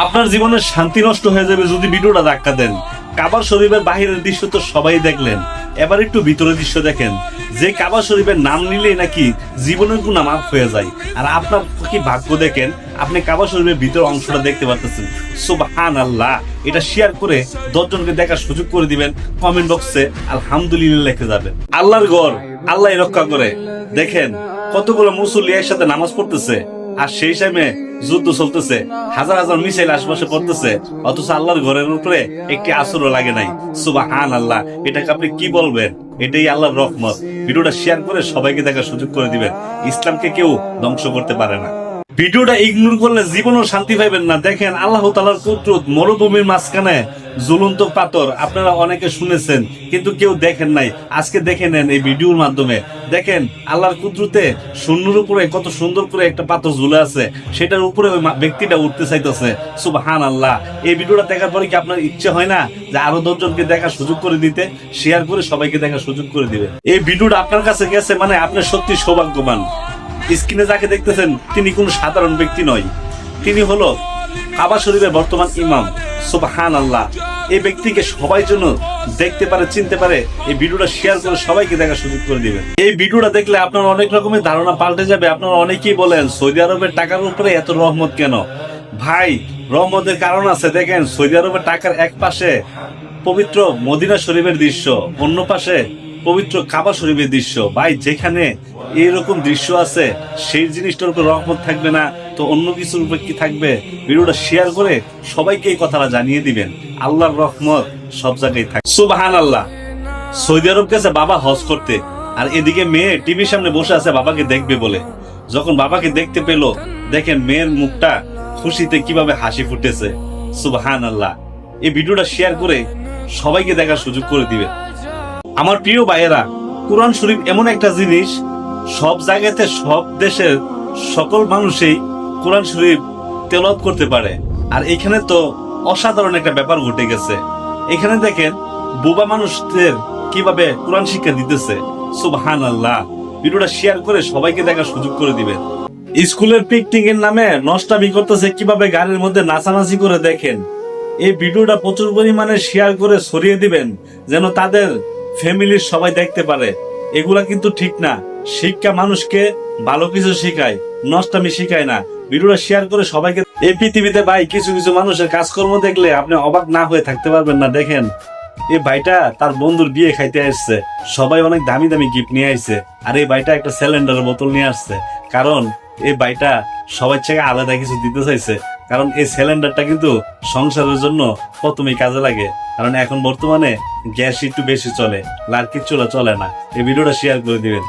আপনার জীবনের শান্তি নষ্ট হয়ে যাবে যদি ভিডিওটা ধাক্কা দেন। কাবা শরীফের বাহিরের দৃশ্য তো সবাই দেখলেন, এবার একটু ভিতরের দৃশ্য দেখেন। যে কাবা শরীফের নাম নিলেই নাকি জীবনের গুনাহ মাফ হয়ে যায়, আর আপনার কি ভাগ্য দেখেন, আপনি কাবা শরীফের ভিতর অংশটা দেখতে পারতেছেন। সুবহানাল্লাহ। এটা শেয়ার করে 10 জনকে দেখার সুযোগ করে দিবেন, কমেন্ট বক্সে আলহামদুলিল্লাহ লিখে যাবেন। আল্লাহর ঘর আল্লাহই রক্ষা করে। দেখেন কতগুলো মুসল্লি একসাথে নামাজ পড়তেছে, আর সেই টাইমে যুদ্ধ চলতেছে, হাজার হাজার মিসাইল আশপাশে পড়তেছে, অথচ আল্লাহর ঘরের উপরে একটি আসরও লাগে নাই। সুবহানাল্লাহ। এটাকে আপনি কি বলবেন? এটাই আল্লাহর রহমত। ভিডিওটা শেয়ার করে সবাইকে দেখার সুযোগ করে দিবেন। ইসলামকে কেউ ধ্বংস করতে পারে না। ভিডিওটা ইগনোর করলে জীবনও শান্তি পাইবেন না। দেখেন আল্লাহ তাআলার কুদরত, মরুভূমির মাঝখানে ঝুলন্ত পাথর, আপনারা অনেকে শুনেছেন কিন্তু কেউ দেখেন নাই। আজকে দেখে নেন এই ভিডিওর মাধ্যমে। দেখেন আল্লাহর কুদরতে শূন্যের উপরে কত সুন্দর করে একটা পাথর ঝুলে আছে, সেটার উপরে ওই ব্যক্তিটা উঠতে চাইতেছে। সুবহানাল্লাহ। এই ভিডিওটা দেখার পরে কি আপনার ইচ্ছে হয় না যে আরো 10 জনকে দেখার সুযোগ করে দিতে? শেয়ার করে সবাইকে দেখার সুযোগ করে দিবে। এই ভিডিওটা আপনার কাছে গেছে মানে আপনি সত্যি সৌভাগ্যবান। স্ক্রিনে যাকে দেখতেছেন তিনি কোনো সাধারণ ব্যক্তি নয়, তিনি হলো কাবা শরীফের বর্তমান ইমাম। সুবহানাল্লাহ। এই ব্যক্তিকে সবাই জন্য দেখতে পারে, চিনতে পারে। এই ভিডিওটা শেয়ার করে সবাইকে দেখার সুযোগ করে দিবেন। এই ভিডিওটা দেখলে আপনার অনেক রকমের ধারণা পাল্টে যাবে। আপনারা অনেকেই বলেন সৌদি আরবের টাকার উপরে এত রহমত কেন? ভাই, রহমতের কারণ আছে। দেখেন সৌদি আরবের টাকার এক পাশে পবিত্র মদিনা শরীফের দৃশ্য, অন্য পাশে পবিত্র কাবা শরীফের দৃশ্য। ভাই, যেখানে এইরকম দৃশ্য আছে সেই জিনিসটার উপর রহমত থাকবে না তো অন্য কিছুর উপর কি থাকবে? ভিডিওটা শেয়ার করে সবাইকে এই কথাটা জানিয়ে দিবেন। আল্লাহর রহমত সব জায়গায় থাকে। সুবহানাল্লাহ। সৌদি আরব গেছে বাবা হজ করতে, আর এদিকে মেয়ে টিভির সামনে বসে আছে বাবাকে দেখবে বলে। যখন বাবাকে দেখতে পেল, দেখেন মেয়ের মুখটা খুশিতে কিভাবে হাসি ফুটেছে। সুবহানাল্লাহ। এই ভিডিওটা শেয়ার করে সবাইকে দেখার সুযোগ করে দিবে। আমার প্রিয় ভাইয়েরা, কোরআন শরীফ এমন একটা জিনিস, সব জায়গাতে সব দেশের সকল মানুষই কোরআন শরীফ তেলাওয়াত করতে পারে। আর এখানে তো অসাধারণ একটা ব্যাপার ঘটে গেছে। এখানে দেখেন বোবা মানুষদের কিভাবে কোরআন শিক্ষা দিতেছে। সুবহানাল্লাহ। ভিডিওটা শেয়ার করে সবাইকে দেখার সুযোগ করে দিবেন। স্কুলের পিকনিক এর নামে নষ্টামি করতেছে, কিভাবে গাড়ির মধ্যে নাচানাচি করে। দেখেন এই ভিডিওটা প্রচুর পরিমাণে শেয়ার করে ছড়িয়ে দিবেন, যেন তাদের ফ্যামিলির সবাই দেখতে পারে। এগুলা কিন্তু ঠিক না। শিক্ষা মানুষকে ভালো কিছু শিখায়, নষ্টামি শিখায় না। ভিডিওটা শেয়ার করে সবাইকে। এই পৃথিবীতে ভাই কিছু কিছু মানুষের কাজকর্ম দেখলে আপনি অবাক না হয়ে থাকতে পারবেন না। দেখেন এই ভাইটা তার বন্ধুর বিয়ে খাইতে আসছে, সবাই অনেক দামি দামি গিফট নিয়ে আসছে, আর এই ভাইটা একটা সিলিন্ডারের বোতল নিয়ে আসছে। কারণ এই ভাইটা সবার থেকে আলাদা কিছু দিতে চাইছে। কারণ এই সিলিন্ডারটা কিন্তু সংসারের জন্য প্রথমেই কাজে লাগে, কারণ এখন বর্তমানে গ্যাস একটু বেশি চলে, লার্কির চুলা চলে না। এই ভিডিওটা শেয়ার করে দিবেন।